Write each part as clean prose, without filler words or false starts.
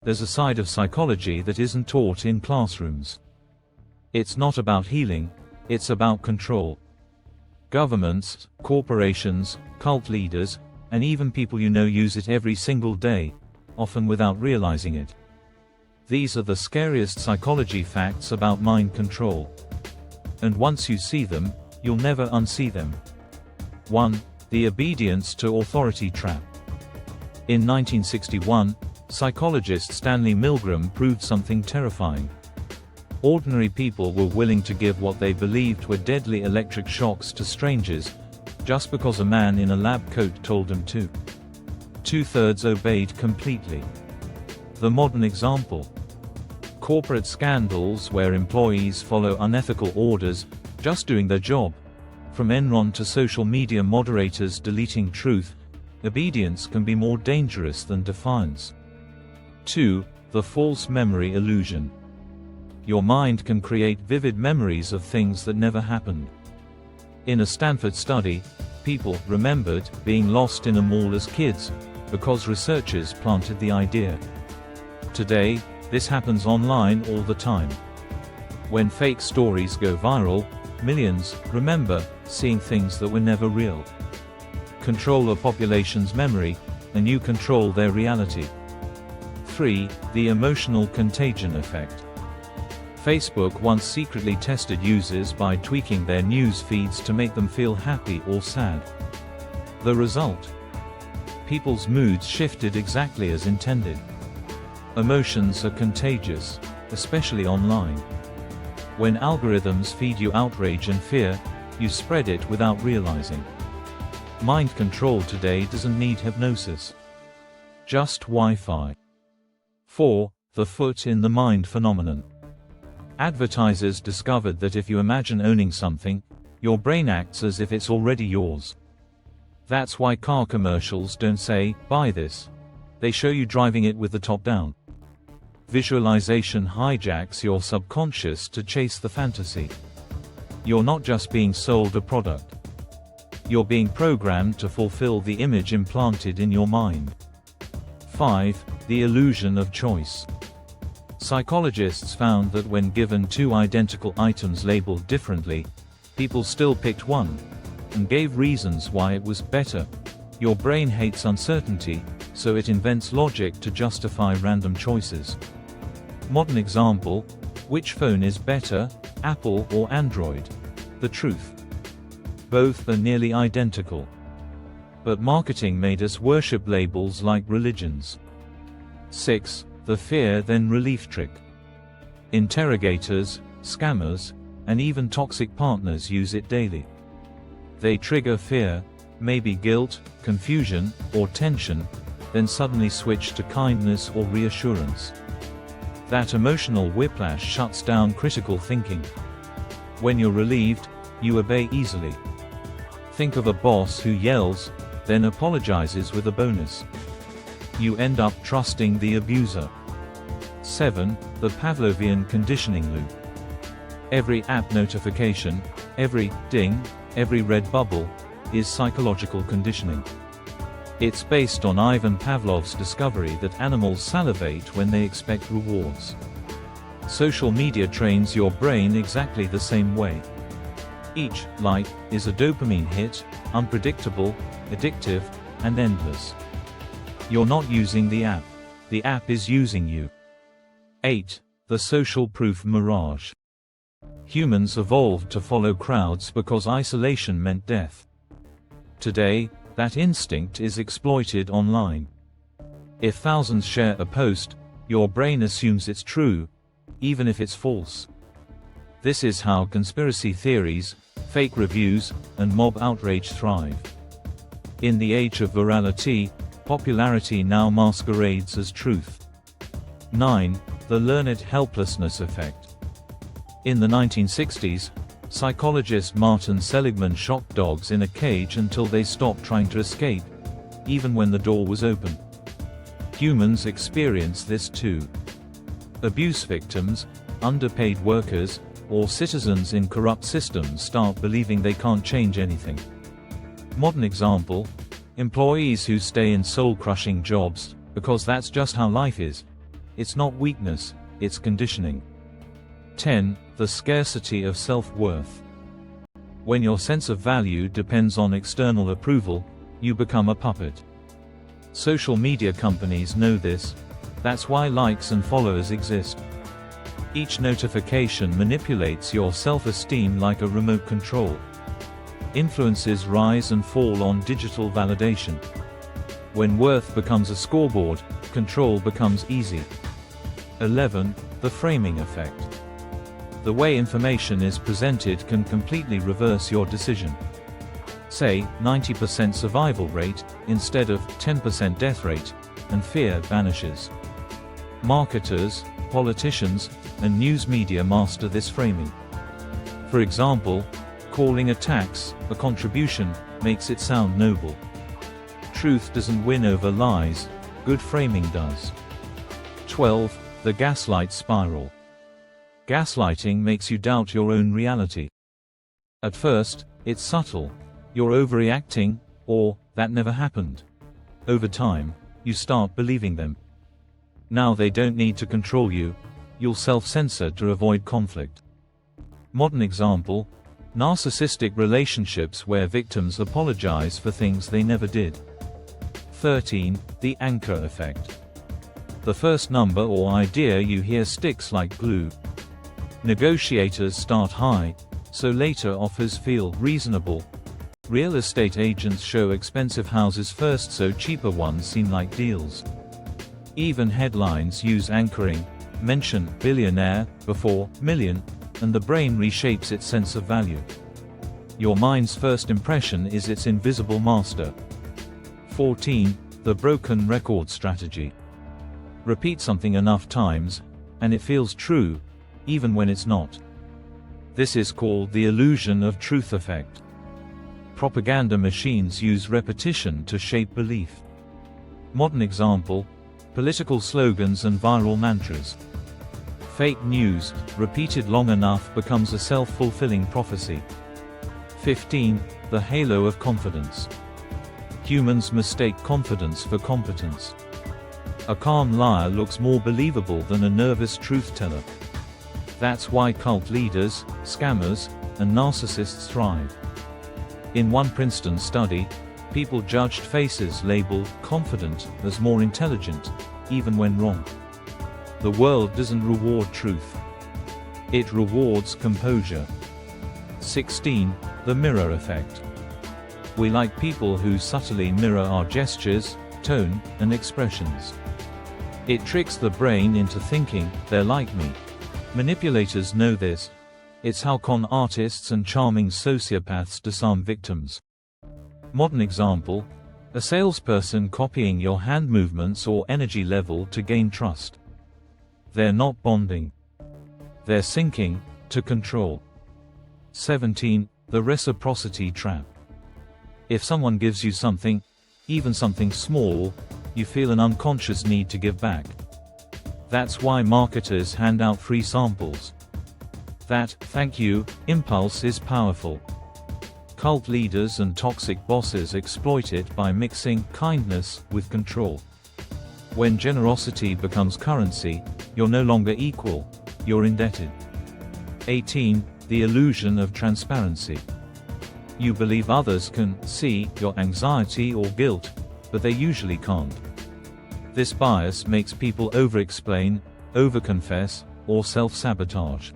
there's a side of psychology that isn't taught in classrooms. It's not about healing, it's about control. Governments, corporations, cult leaders, and even people you know use it every single day, often without realizing it. These are the scariest psychology facts about mind control. And once you see them, you'll never unsee them. 1. The obedience to authority trap. In 1961, psychologist Stanley Milgram proved something terrifying. Ordinary people were willing to give what they believed were deadly electric shocks to strangers, just because a man in a lab coat told them to. 2/3 obeyed completely. The modern example. Corporate scandals where employees follow unethical orders, just doing their job. From Enron to social media moderators deleting truth, obedience can be more dangerous than defiance. 2. The false memory illusion. Your mind can create vivid memories of things that never happened. In a Stanford study, people remembered being lost in a mall as kids, because researchers planted the idea. Today, this happens online all the time. When fake stories go viral, millions remember seeing things that were never real. Control a population's memory, and you control their reality. 3. The emotional contagion effect. Facebook once secretly tested users by tweaking their news feeds to make them feel happy or sad. The result? People's moods shifted exactly as intended. Emotions are contagious, especially online. When algorithms feed you outrage and fear, you spread it without realizing. Mind control today doesn't need hypnosis. Just Wi-Fi. 4. The foot in the mind phenomenon. Advertisers discovered that if you imagine owning something, your brain acts as if it's already yours. That's why car commercials don't say, "Buy this." They show you driving it with the top down. Visualization hijacks your subconscious to chase the fantasy. You're not just being sold a product. You're being programmed to fulfill the image implanted in your mind. 5. The illusion of choice. Psychologists found that when given two identical items labeled differently, people still picked one, and gave reasons why it was better. Your brain hates uncertainty, so it invents logic to justify random choices. Modern example: which phone is better, Apple or Android? The truth: both are nearly identical. But marketing made us worship labels like religions. 6. The fear then relief trick. Interrogators, scammers, and even toxic partners use it daily. They trigger fear, maybe guilt, confusion, or tension, then suddenly switch to kindness or reassurance. That emotional whiplash shuts down critical thinking. When you're relieved, you obey easily. Think of a boss who yells, then apologizes with a bonus. You end up trusting the abuser. 7. The Pavlovian conditioning loop. Every app notification, every ding, every red bubble, is psychological conditioning. It's based on Ivan Pavlov's discovery that animals salivate when they expect rewards. Social media trains your brain exactly the same way. Each like is a dopamine hit, unpredictable, addictive, and endless. You're not using the app is using you. 8. The social proof mirage. Humans evolved to follow crowds because isolation meant death. Today, that instinct is exploited online. If thousands share a post, your brain assumes it's true, even if it's false. This is how conspiracy theories, fake reviews, and mob outrage thrive. In the age of virality, popularity now masquerades as truth. 9. The learned helplessness effect. In the 1960s, psychologist Martin Seligman shocked dogs in a cage until they stopped trying to escape, even when the door was open. Humans experience this too. Abuse victims, underpaid workers, or citizens in corrupt systems start believing they can't change anything. Modern example: employees who stay in soul-crushing jobs, because that's just how life is. It's not weakness, it's conditioning. 10. The scarcity of self-worth. When your sense of value depends on external approval, you become a puppet. Social media companies know this. That's why likes and followers exist. Each notification manipulates your self-esteem like a remote control. Influences rise and fall on digital validation. When worth becomes a scoreboard, control becomes easy. 11. The framing effect. The way information is presented can completely reverse your decision. Say, 90% survival rate, instead of 10% death rate, and fear vanishes. Marketers, politicians, and news media master this framing. For example, calling a tax a contribution makes it sound noble. Truth doesn't win over lies, good framing does. 12. The gaslight spiral. Gaslighting makes you doubt your own reality. At first, it's subtle. You're overreacting, or, that never happened. Over time, you start believing them. Now they don't need to control you, you'll self-censor to avoid conflict. Modern example: narcissistic relationships where victims apologize for things they never did. 13. The anchor effect. The first number or idea you hear sticks like glue. Negotiators start high, so later offers feel reasonable. Real estate agents show expensive houses first so cheaper ones seem like deals. Even headlines use anchoring, mention billionaire before million, and the brain reshapes its sense of value. Your mind's first impression is its invisible master. 14. The broken record strategy. Repeat something enough times, and it feels true, even when it's not. This is called the illusion of truth effect. Propaganda machines use repetition to shape belief. Modern example: political slogans and viral mantras. Fake news, repeated long enough, becomes a self-fulfilling prophecy. 15. The halo of confidence. Humans mistake confidence for competence. A calm liar looks more believable than a nervous truth-teller. That's why cult leaders, scammers, and narcissists thrive. In one Princeton study, people judged faces labeled confident as more intelligent, even when wrong. The world doesn't reward truth. It rewards composure. 16. The mirror effect. We like people who subtly mirror our gestures, tone, and expressions. It tricks the brain into thinking they're like me. Manipulators know this. It's how con artists and charming sociopaths disarm victims. Modern example: a salesperson copying your hand movements or energy level to gain trust. They're not bonding. They're syncing to control. 17. The reciprocity trap. If someone gives you something, even something small, you feel an unconscious need to give back. That's why marketers hand out free samples. That "thank you" impulse is powerful. Cult leaders and toxic bosses exploit it by mixing kindness with control. When generosity becomes currency, you're no longer equal, you're indebted. 18. The illusion of transparency. You believe others can see your anxiety or guilt, but they usually can't. This bias makes people over-explain, over-confess, or self-sabotage.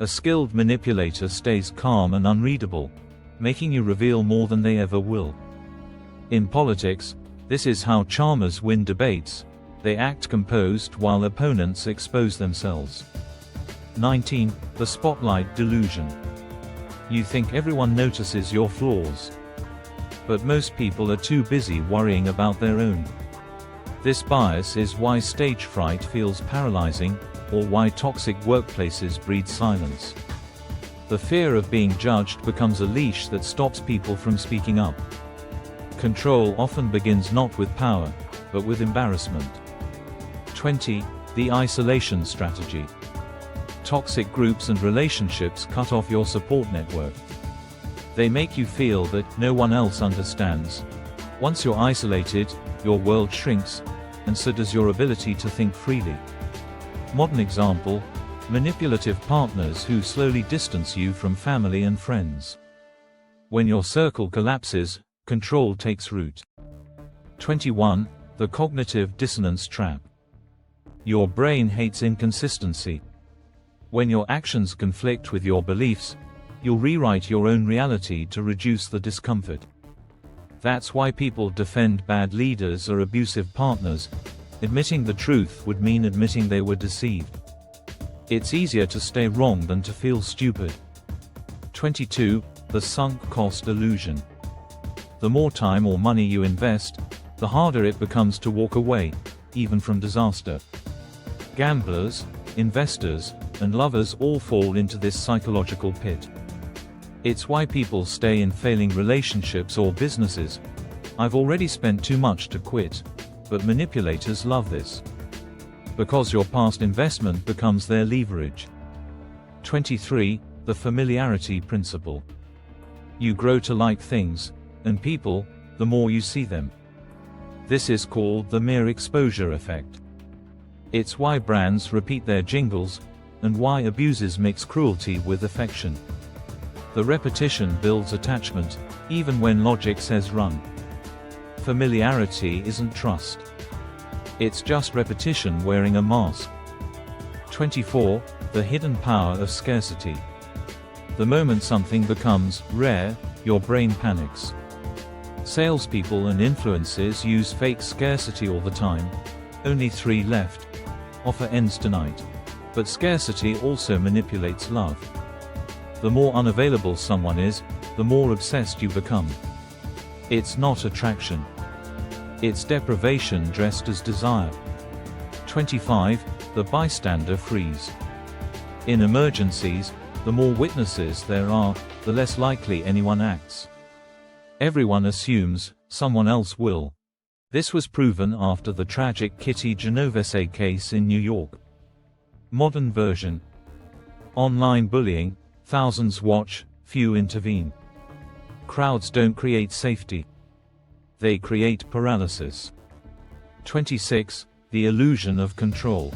A skilled manipulator stays calm and unreadable, making you reveal more than they ever will. In politics, this is how charmers win debates. They act composed while opponents expose themselves. 19. The spotlight delusion. You think everyone notices your flaws. But most people are too busy worrying about their own. This bias is why stage fright feels paralyzing, or why toxic workplaces breed silence. The fear of being judged becomes a leash that stops people from speaking up. Control often begins not with power, but with embarrassment. 20. The isolation strategy. Toxic groups and relationships cut off your support network. They make you feel that no one else understands. Once you're isolated, your world shrinks. and so does your ability to think freely. Modern example: manipulative partners who slowly distance you from family and friends. When your circle collapses, control takes root. 21. The cognitive dissonance trap. Your brain hates inconsistency. When your actions conflict with your beliefs, you'll rewrite your own reality to reduce the discomfort. That's why people defend bad leaders or abusive partners. Admitting the truth would mean admitting they were deceived. It's easier to stay wrong than to feel stupid. 22. The sunk cost illusion. The more time or money you invest, the harder it becomes to walk away, even from disaster. Gamblers, investors, and lovers all fall into this psychological pit. It's why people stay in failing relationships or businesses. I've already spent too much to quit. But manipulators love this. Because your past investment becomes their leverage. 23. The familiarity principle. You grow to like things, and people, the more you see them. This is called the mere exposure effect. It's why brands repeat their jingles, and why abuses mix cruelty with affection. The repetition builds attachment, even when logic says run. Familiarity isn't trust. It's just repetition wearing a mask. 24. The hidden power of scarcity. The moment something becomes rare, your brain panics. Salespeople and influencers use fake scarcity all the time. Only 3 left. Offer ends tonight. But scarcity also manipulates love. The more unavailable someone is, the more obsessed you become. It's not attraction. It's deprivation dressed as desire. 25. The bystander freeze. In emergencies, the more witnesses there are, the less likely anyone acts. Everyone assumes someone else will. This was proven after the tragic Kitty Genovese case in New York. Modern version. Online bullying: thousands watch, few intervene. Crowds don't create safety. They create paralysis. 26. The illusion of control.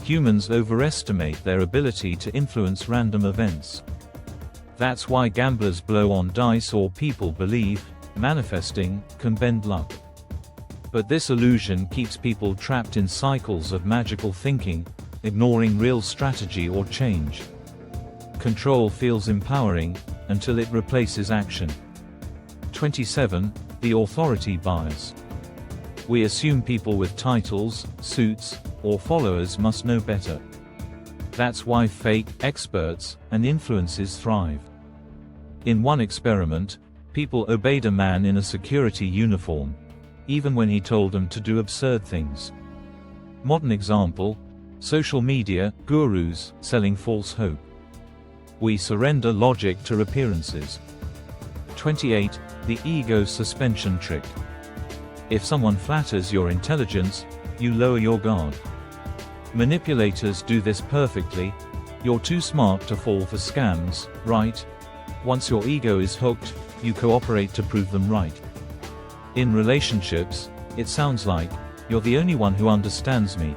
Humans overestimate their ability to influence random events. That's why gamblers blow on dice or people believe manifesting can bend luck. But this illusion keeps people trapped in cycles of magical thinking, ignoring real strategy or change. Control feels empowering, until it replaces action. 27. The authority bias. We assume people with titles, suits, or followers must know better. That's why fake experts and influences thrive. In one experiment, people obeyed a man in a security uniform, even when he told them to do absurd things. Modern example: social media gurus selling false hope. We surrender logic to appearances. 28. The ego suspension trick. If someone flatters your intelligence, you lower your guard. Manipulators do this perfectly. You're too smart to fall for scams, right? Once your ego is hooked, you cooperate to prove them right. In relationships, it sounds like, "You're the only one who understands me."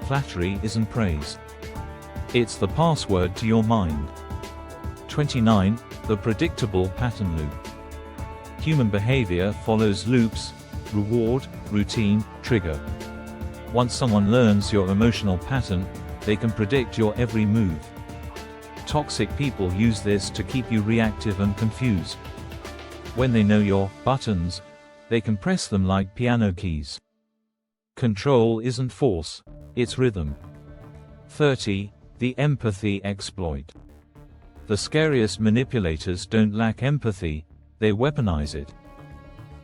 Flattery isn't praise. It's the password to your mind. 29. The predictable pattern loop. Human behavior follows loops: reward, routine, trigger. Once someone learns your emotional pattern, they can predict your every move. Toxic people use this to keep you reactive and confused. When they know your buttons, they can press them like piano keys. Control isn't force, it's rhythm. 30. The empathy exploit. The scariest manipulators don't lack empathy, they weaponize it.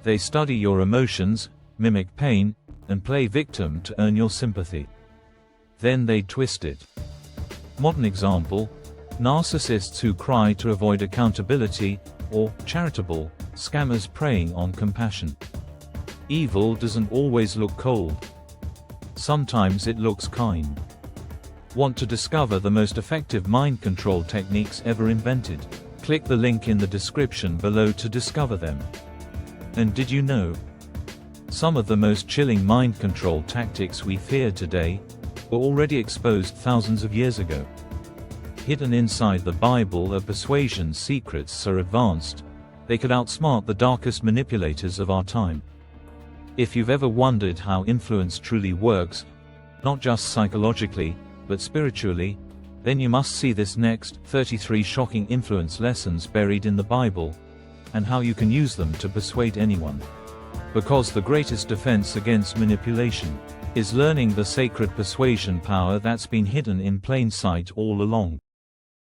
They study your emotions, mimic pain, and play victim to earn your sympathy. Then they twist it. Modern example: narcissists who cry to avoid accountability, or charitable scammers preying on compassion. Evil doesn't always look cold. Sometimes it looks kind. Want to discover the most effective mind control techniques ever invented? Click the link in the description below to discover them. And did you know? Some of the most chilling mind control tactics we fear today were already exposed thousands of years ago. Hidden inside the Bible are persuasion secrets so advanced, they could outsmart the darkest manipulators of our time. If you've ever wondered how influence truly works, not just psychologically, but spiritually, then you must see this next 33 shocking influence lessons buried in the Bible, and how you can use them to persuade anyone. Because the greatest defense against manipulation is learning the sacred persuasion power that's been hidden in plain sight all along.